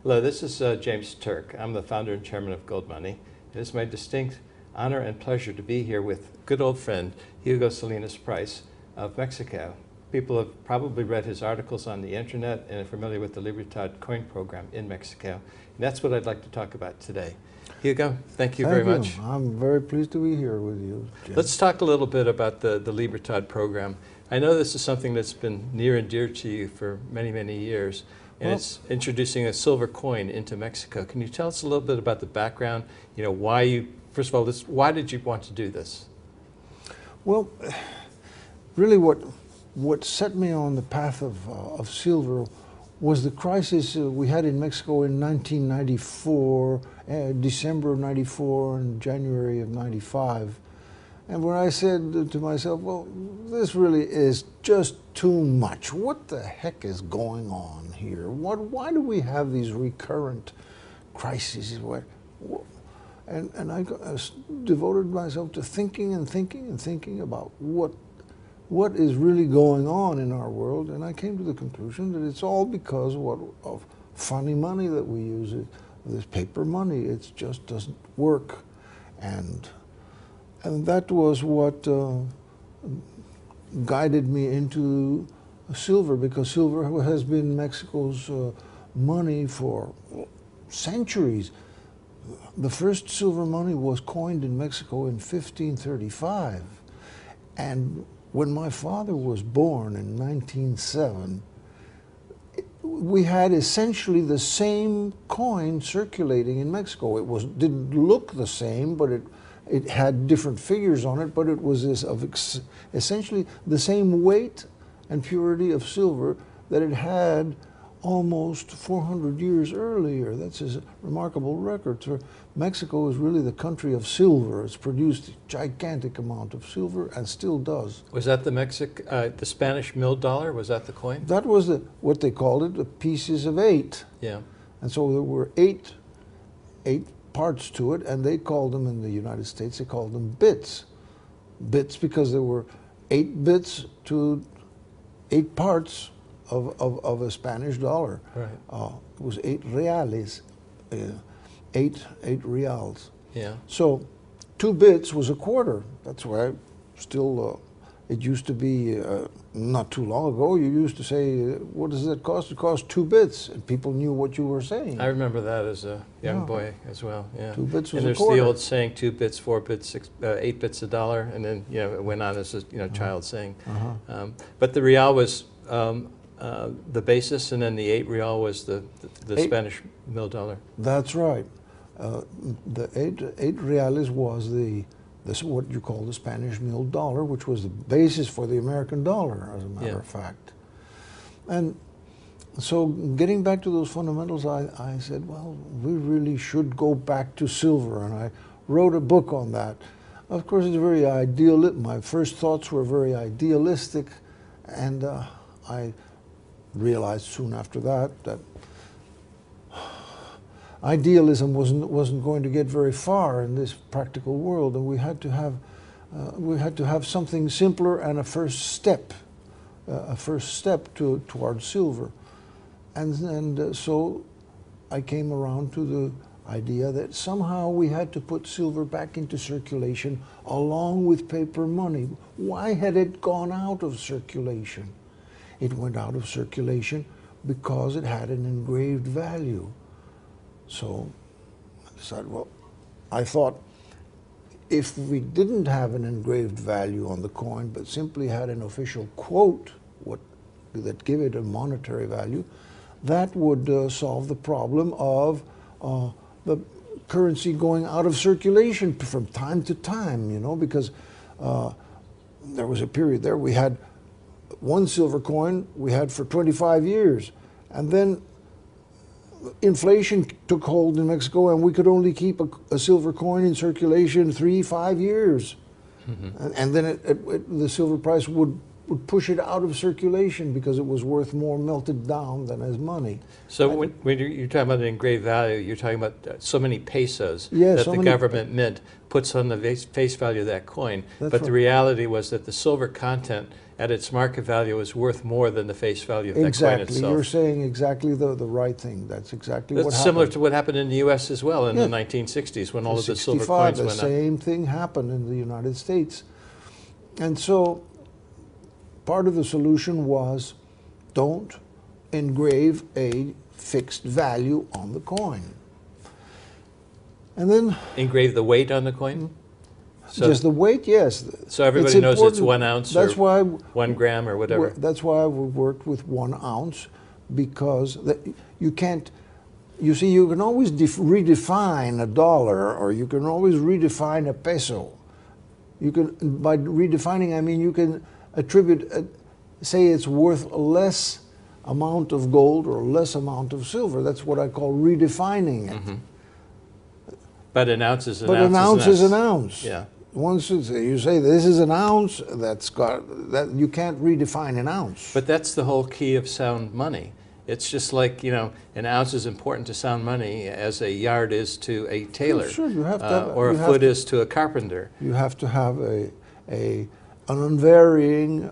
Hello, this is James Turk. I'm the founder and chairman of Gold Money. It is my distinct honor and pleasure to be here with good old friend Hugo Salinas Price of Mexico. People have probably read his articles on the internet and are familiar with the Libertad coin program in Mexico. And that's what I'd like to talk about today. Hugo, thank you very much. I'm very pleased to be here with you, James. Let's talk a little bit about the Libertad program. I know this is something that's been near and dear to you for many, many years. And it's introducing a silver coin into Mexico. Can you tell us a little bit about the background? You know, why you, first of all, why did you want to do this? Well, really what set me on the path of silver was the crisis we had in Mexico in 1994, December of 94 and January of 95. And when I said to myself, well, this really is just too much. What the heck is going on here? Why do we have these recurrent crises? And I devoted myself to thinking and thinking and thinking about what is really going on in our world. And I came to the conclusion that it's all because of funny money that we use. This paper money, it just doesn't work. And that was what guided me into silver, because silver has been Mexico's money for centuries. The first silver money was coined in Mexico in 1535. And when my father was born in 1907, we had essentially the same coin circulating in Mexico. It didn't look the same, but it had different figures on it, but it was essentially the same weight and purity of silver that it had almost 400 years earlier. That's a remarkable record. So Mexico is really the country of silver. It's produced a gigantic amount of silver and still does. Was that the Spanish mill dollar? Was that the coin? That was what they called it, the pieces of 8. Yeah. And so there were eight parts to it, and they called them, in the United States, they called them bits. Bits because there were 8 bits to 8 parts of a Spanish dollar. Right. It was 8 reales, 8 reals. Yeah. So 2 bits was a quarter. That's why still, it used to be, not too long ago, you used to say, what does that cost? It cost 2 bits, and people knew what you were saying. I remember that as a young boy as well. Yeah. 2 bits was and a there's quarter. the old saying, 2 bits, 4 bits, 8 bits a dollar, and then it went on as a child saying. But the real was the basis, and then the 8 real was the Spanish mill dollar. That's right. The 8 reales was what you call the Spanish mill dollar, which was the basis for the American dollar, as a matter of fact. And so getting back to those fundamentals, I said, well, we really should go back to silver, and I wrote a book on that. Of course, it's very ideal. My first thoughts were very idealistic, and I realized soon after that idealism wasn't going to get very far in this practical world, and we had to have something simpler and a first step towards silver, and so I came around to the idea that somehow we had to put silver back into circulation along with paper money. Why had it gone out of circulation? It went out of circulation because it had an engraved value. So I decided, well, I thought if we didn't have an engraved value on the coin, but simply had an official quote that gave it a monetary value, that would solve the problem of the currency going out of circulation from time to time, because there was a period there we had one silver coin we had for 25 years, and then inflation took hold in Mexico, and we could only keep a silver coin in circulation 3-5 years. And then the silver price would would push it out of circulation because it was worth more melted down than as money. So when you're talking about an engraved value, you're talking about so many pesos Yeah, that so the many government mint puts on the face value of that coin. That's But the right. reality was that the silver content at its market value is worth more than the face value of that coin Exactly. itself. You're saying exactly the right thing. That's exactly what That's happened. similar to what happened in the U.S. as well in Yeah. the 1960s when all of the silver 65, coins the went up. same thing happened in the United States. And so part of the solution was don't engrave a fixed value on the coin. And then Engrave the weight on the coin? So, just the weight, yes. so everybody It's knows it's important. 1 ounce That's or why 1 gram or whatever. That's why we worked with 1 ounce, because you can't. You see, you can always redefine a dollar, or you can always redefine a peso. You can, by redefining, I mean you can attribute, say it's worth less amount of gold or less amount of silver. That's what I call redefining it. Mm-hmm. But an ounce is an But ounce. an ounce is an ounce. Yeah. Once you say this is an ounce, that you can't redefine an ounce. But that's the whole key of sound money. It's just like, you know, an ounce is important to sound money as a yard is to a tailor. Sure, you have to have, or a foot is to a carpenter. You have to have an unvarying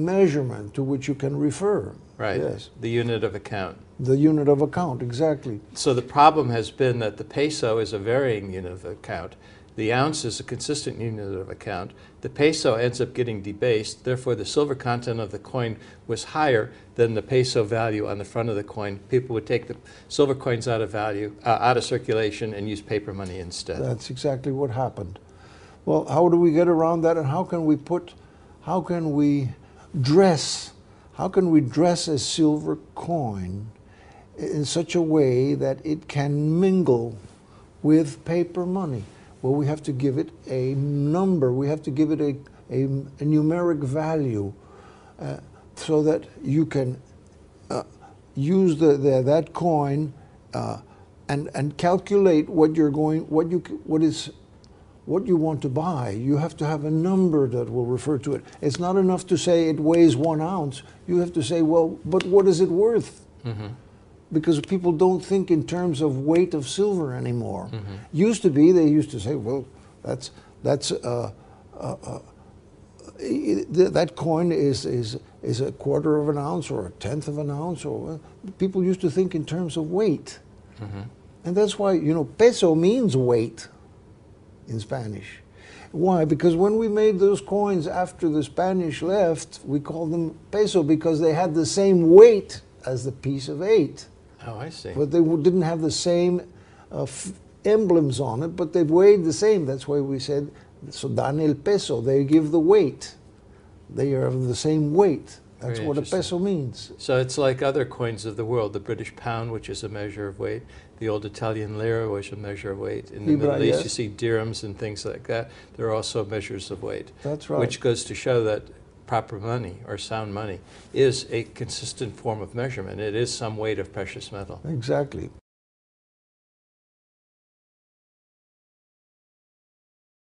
measurement to which you can refer. Right. Yes. The unit of account. The unit of account, exactly. So the problem has been that the peso is a varying unit of account. The ounce is a consistent unit of account. The peso ends up getting debased. Therefore, the silver content of the coin was higher than the peso value on the front of the coin. People would take the silver coins out of circulation, and use paper money instead. That's exactly what happened. Well, how do we get around that, and how can we dress a silver coin in such a way that it can mingle with paper money? Well, we have to give it a number. We have to give it a numeric value so that you can use that coin and calculate what you want to buy. You have to have a number that will refer to it. It's not enough to say it weighs 1 ounce. You have to say, well, but what is it worth? Mm-hmm. Because people don't think in terms of weight of silver anymore. Mm-hmm. Used to be, they used to say, well, that coin is a quarter of an ounce or a tenth of an ounce, or people used to think in terms of weight. Mm-hmm. And that's why, you know, peso means weight in Spanish. Why? Because when we made those coins after the Spanish left, we called them peso because they had the same weight as the piece of 8. Oh, I see. But they didn't have the same emblems on it, but they weighed the same. That's why we said, so dan el peso, they give the weight. They are of the same weight. That's Very what a interesting. peso means. So it's like other coins of the world, the British pound, which is a measure of weight, the old Italian lira, which is a measure of weight. In the Libra, Middle East, yes. you see dirhams and things like that. They're also measures of weight. That's right. Which goes to show that proper money, or sound money, is a consistent form of measurement. It is some weight of precious metal. Exactly.